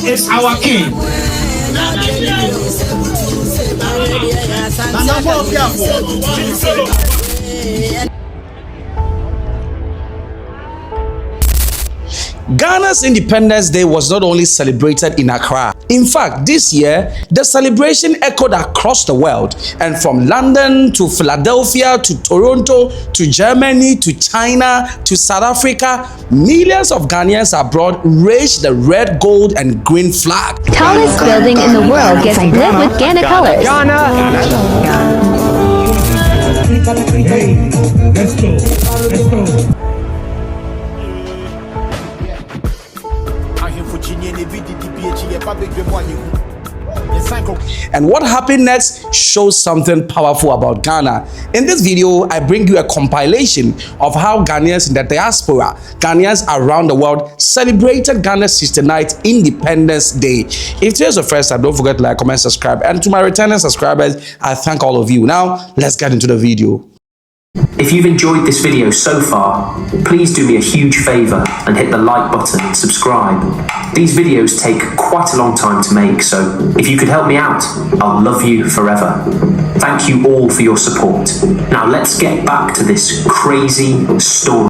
is our king. Ghana's Independence Day was not only celebrated in Accra. In fact, this year, the celebration echoed across the world, and from London to Philadelphia to Toronto to Germany to China to South Africa, millions of Ghanaians abroad raised the red, gold, and green flag. Tallest building in the world gets lit with Ghana colors. Hey, let's go. Let's go. And what happened next shows something powerful about Ghana. In this video, I bring you a compilation of how Ghanaians in the diaspora, Ghanaians around the world, celebrated Ghana's 69th Independence Day. If today's your first time, don't forget to like, comment, subscribe. And to my returning subscribers, I thank all of you. Now, let's get into the video. If you've enjoyed this video so far, please do me a huge favour and hit the like button and subscribe. These videos take quite a long time to make, so if you could help me out, I'll love you forever. Thank you all for your support. Now let's get back to this crazy story.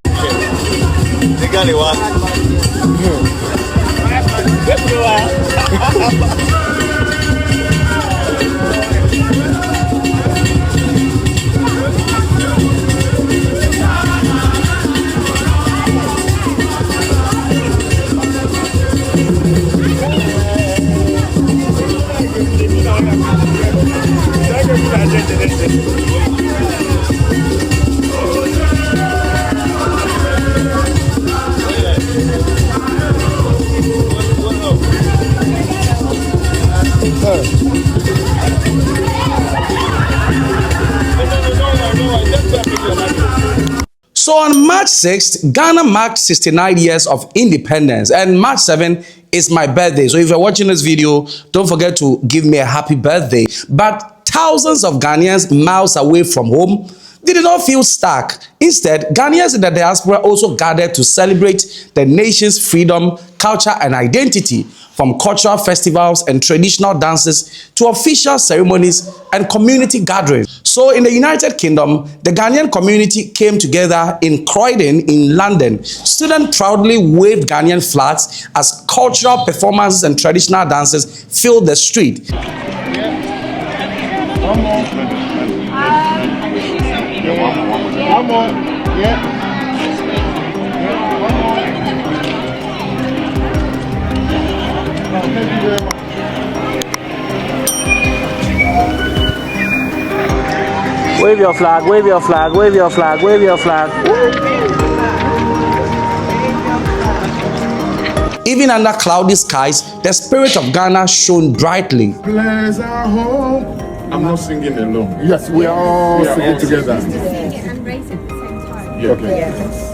So on March 6th, Ghana marked 69 years of independence, and March 7th is my birthday. So if you're watching this video, don't forget to give me a happy birthday. But thousands of Ghanaians miles away from home, they did not feel stuck. Instead, Ghanaians in the diaspora also gathered to celebrate the nation's freedom, culture, and identity, from cultural festivals and traditional dances to official ceremonies and community gatherings. So in the United Kingdom, the Ghanaian community came together in Croydon in London. Students proudly waved Ghanaian flags as cultural performances and traditional dances filled the street. One more. Yeah. Thank you very much. Wave your flag, wave your flag, wave your flag, wave your flag. Even under cloudy skies, the spirit of Ghana shone brightly. Bless our home. I'm not singing alone. Yes, we are all singing together. And raise it at the same time. Yeah. Okay. Yes.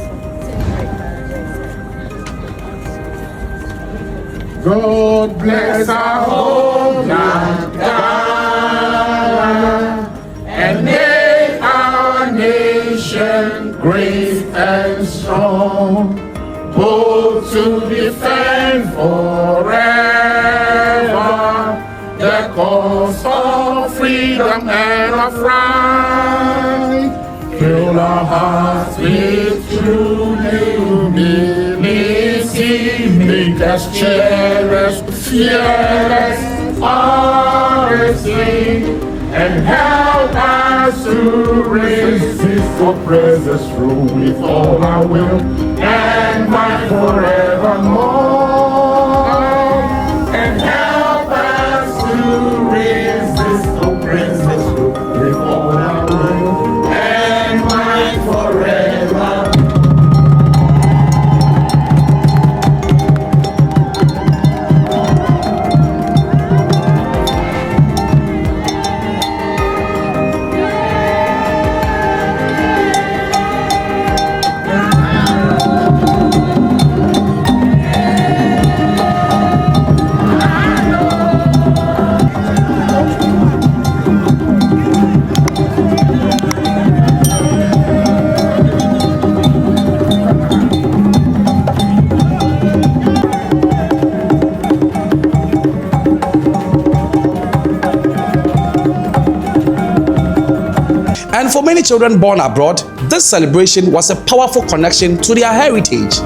God bless our homeland, Ghana, and make our nation great and strong, both to defend forever the cause of freedom and of right. Fill our hearts with true humility, make us cherish fearless honesty, and help us to resist oppressors rule with all our will and might forevermore, and help us to resist oppressors rule with all our will and might forever. And for many children born abroad, this celebration was a powerful connection to their heritage.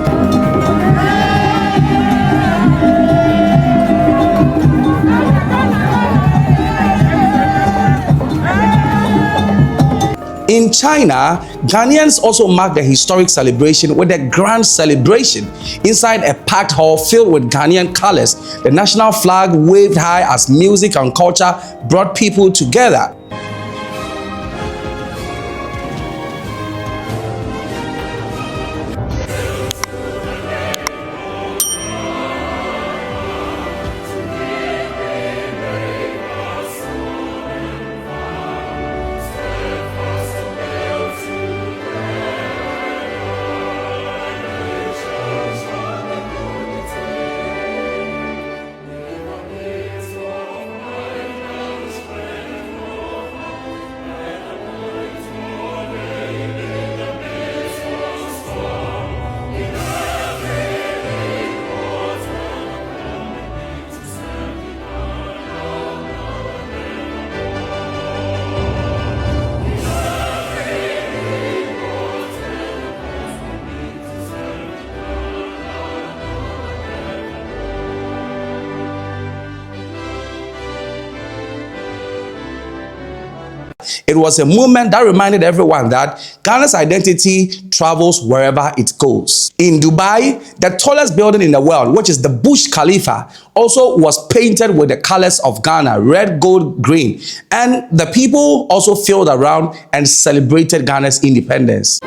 In China, Ghanaians also mark the historic celebration with a grand celebration inside a packed hall filled with Ghanaian colors. The national flag waved high as music and culture brought people together. It was a movement that reminded everyone that Ghana's identity travels wherever it goes. In Dubai, the tallest building in the world, which is the Burj Khalifa, also was painted with the colors of Ghana, red, gold, green. And the people also filled around and celebrated Ghana's independence.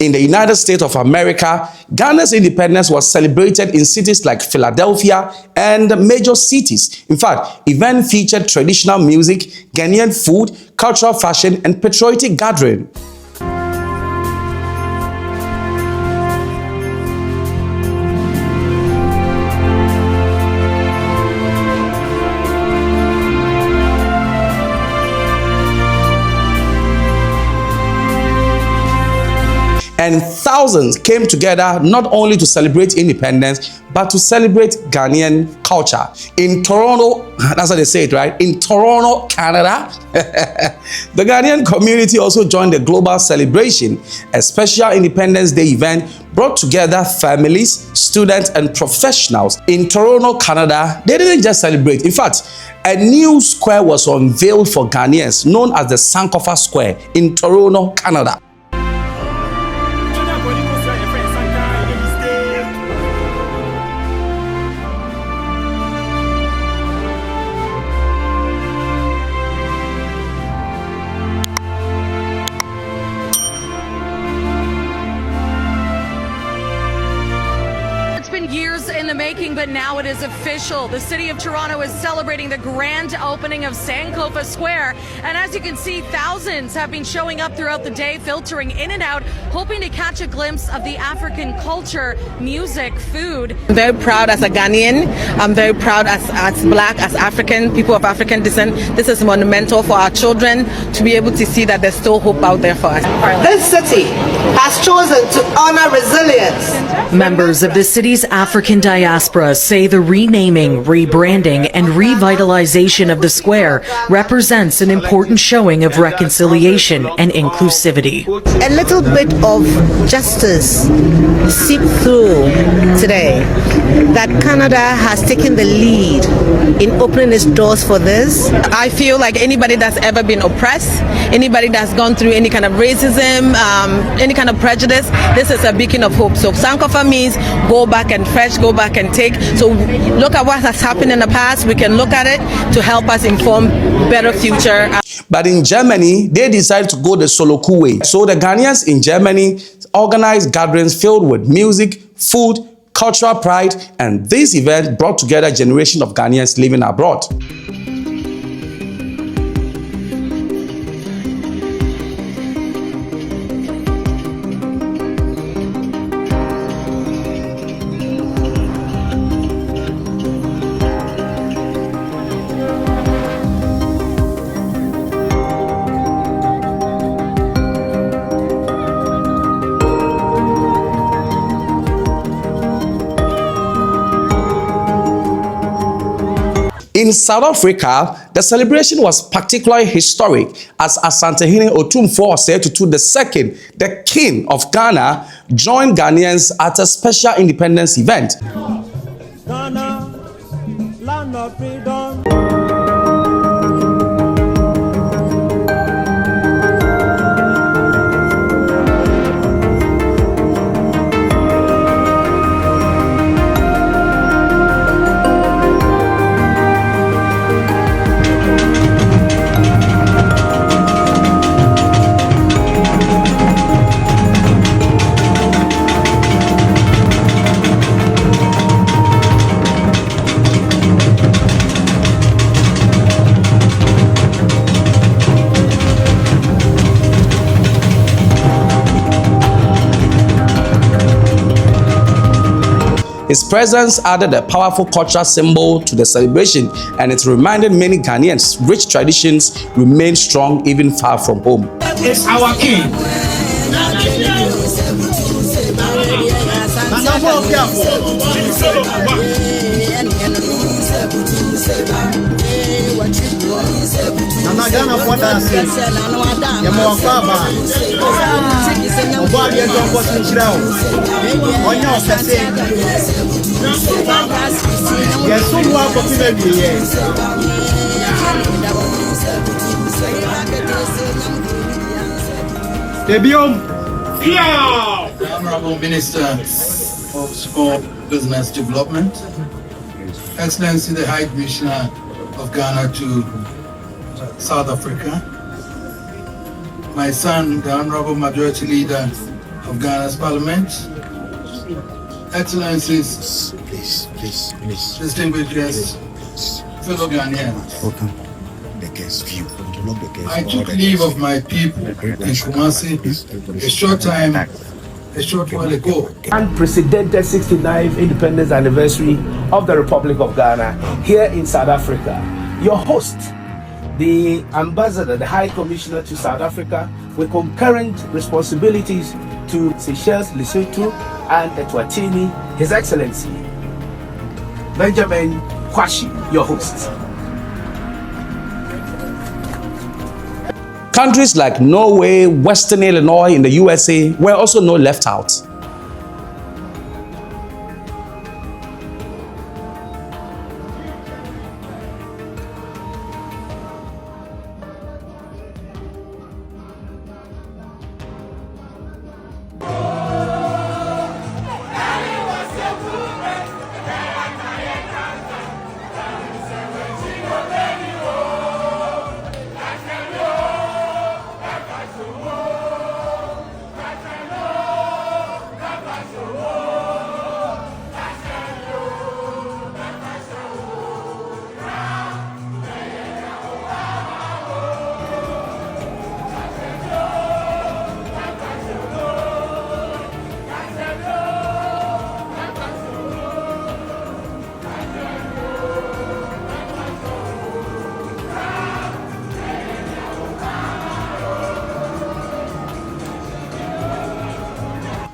In the United States of America, Ghana's independence was celebrated in cities like Philadelphia and major cities. In fact, events featured traditional music, Ghanaian food, cultural fashion, and patriotic gathering. And thousands came together not only to celebrate independence, but to celebrate Ghanaian culture. In Toronto, that's how they say it, right? In Toronto, Canada, the Ghanaian community also joined the global celebration. A special Independence Day event brought together families, students, and professionals. In Toronto, Canada, they didn't just celebrate. In fact, a new square was unveiled for Ghanaians, known as the Sankofa Square in Toronto, Canada. Years in the making, but now it is official. The city of Toronto is celebrating the grand opening of Sankofa Square, and as you can see, thousands have been showing up throughout the day, filtering in and out, hoping to catch a glimpse of the African culture, music, food. I'm very proud as a Ghanaian. I'm very proud as Black, as African, people of African descent. This is monumental for our children to be able to see that there's still hope out there for us. This city has chosen to honor resilience. Members of the city's African diaspora say the renaming, rebranding, and revitalization of the square represents an important showing of reconciliation and inclusivity. A little bit of justice seep through today, that Canada has taken the lead in opening its doors for this. I feel like anybody that's ever been oppressed, anybody that's gone through any kind of racism, any kind of prejudice, this is a beacon of hope. So Sankofa means go back and fetch, go back and take. So look at what has happened in the past. We can look at it to help us inform better future. But in Germany, they decided to go the Soloku way. So the Ghanaians in Germany organized gatherings filled with music, food, cultural pride, and this event brought together a generation of Ghanaians living abroad. In South Africa, the celebration was particularly historic as Asantehene Otumfuo Osei Tutu II, the King of Ghana, joined Ghanaians at a special independence event. Ghana, land of freedom. His presence added a powerful cultural symbol to the celebration, and it reminded many Ghanaians rich traditions remain strong even far from home. It's our king. The Honorable Minister of Sport, Business Development, Excellency the High Commissioner of Ghana to South Africa, my son, the Honorable Majority Leader of Ghana's Parliament, Excellencies, distinguished guests, fellow Ghanaians. I took leave of my people in Kumasi a short while ago. Unprecedented 69th independence anniversary of the Republic of Ghana here in South Africa. Your host, the ambassador, the High Commissioner to South Africa, with concurrent responsibilities to Seychelles, Lesotho, and Eswatini, His Excellency Benjamin Kwashi, your host. Countries like Norway, Western Illinois in the USA were also not left out.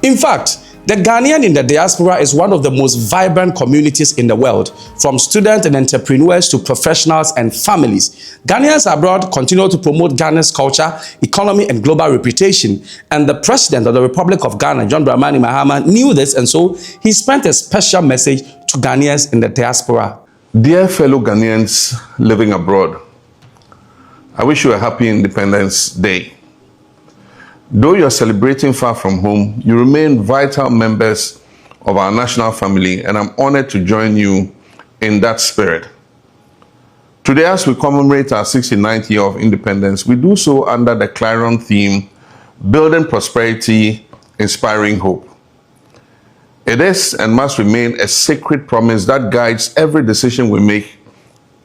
In fact, the Ghanaian in the diaspora is one of the most vibrant communities in the world, from students and entrepreneurs to professionals and families. Ghanaians abroad continue to promote Ghana's culture, economy, and global reputation. And the President of the Republic of Ghana, John Dramani Mahama, knew this, and so he sent a special message to Ghanaians in the diaspora. Dear fellow Ghanaians living abroad, I wish you a happy Independence Day. Though you are celebrating far from home, you remain vital members of our national family, and I'm honored to join you in that spirit. Today, as we commemorate our 69th year of independence, we do so under the Clarion theme, Building Prosperity, Inspiring Hope. It is and must remain a sacred promise that guides every decision we make,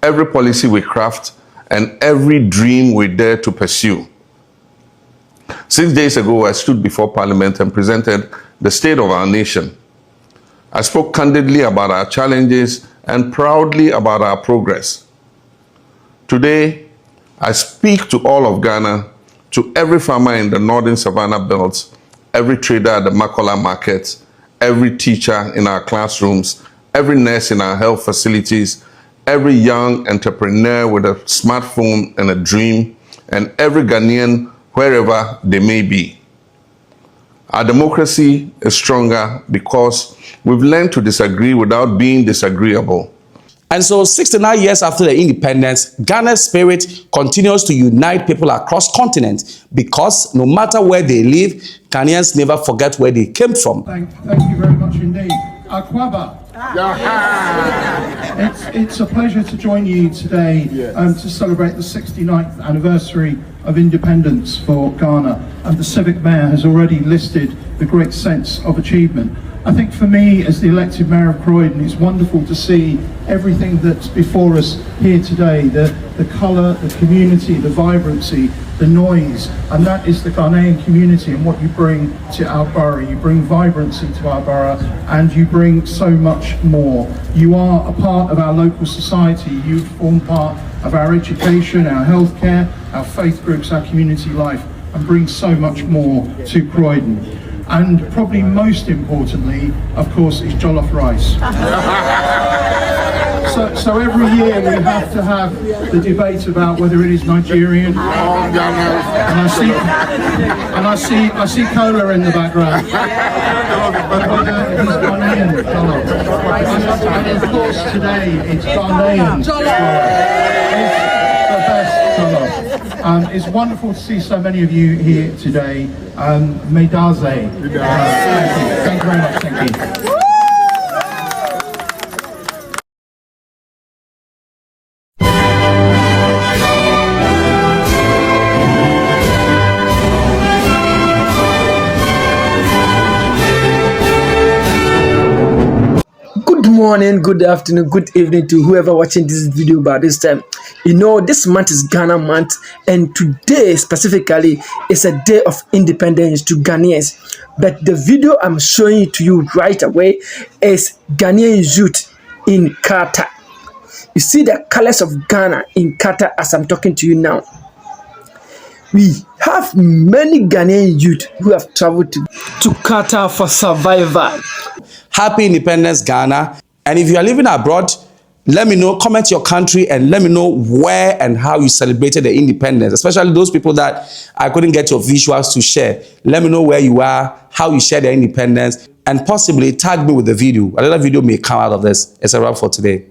every policy we craft, and every dream we dare to pursue. 6 days ago, I stood before Parliament and presented the state of our nation. I spoke candidly about our challenges and proudly about our progress. Today, I speak to all of Ghana, to every farmer in the northern Savannah belt, every trader at the Makola market, every teacher in our classrooms, every nurse in our health facilities, every young entrepreneur with a smartphone and a dream, and every Ghanaian wherever they may be. Our democracy is stronger because we've learned to disagree without being disagreeable. And so 69 years after the independence, Ghana's spirit continues to unite people across continents because no matter where they live, Ghanaians never forget where they came from. Thank you very much indeed. Akwaba. It's a pleasure to join you today to celebrate the 69th anniversary of independence for Ghana, and the civic mayor has already listed the great sense of achievement. I think for me, as the elected mayor of Croydon, it's wonderful to see everything that's before us here today, the colour, the community, the vibrancy, the noise, and that is the Ghanaian community and what you bring to our borough. You bring vibrancy to our borough, and you bring so much more. You are a part of our local society. You form part of our education, our healthcare, our faith groups, our community life, and bring so much more to Croydon. And probably most importantly, of course, is jollof rice. So every year we have to have the debate about whether it is Nigerian, and I see cola in the background, but whether it is Ghanaian jollof. And of course today it's Ghanaian jollof. It's the best jollof. It's wonderful to see so many of you here today. Medaze. Thank you very much. Thank you. Good morning, good afternoon, good evening to whoever watching this video by this time. You know, this month is Ghana month, and today specifically is a day of independence to Ghanaians. But the video I'm showing it to you right away is Ghanaian youth in Qatar. You see the colors of Ghana in Qatar as I'm talking to you now. We have many Ghanaian youth who have traveled to Qatar for survival. Happy Independence, Ghana. And if you are living abroad, let me know, comment your country and let me know where and how you celebrated the independence, especially those people that I couldn't get your visuals to share. Let me know where you are, how you share the independence, and possibly tag me with the video. Another video may come out of this. It's a wrap for today.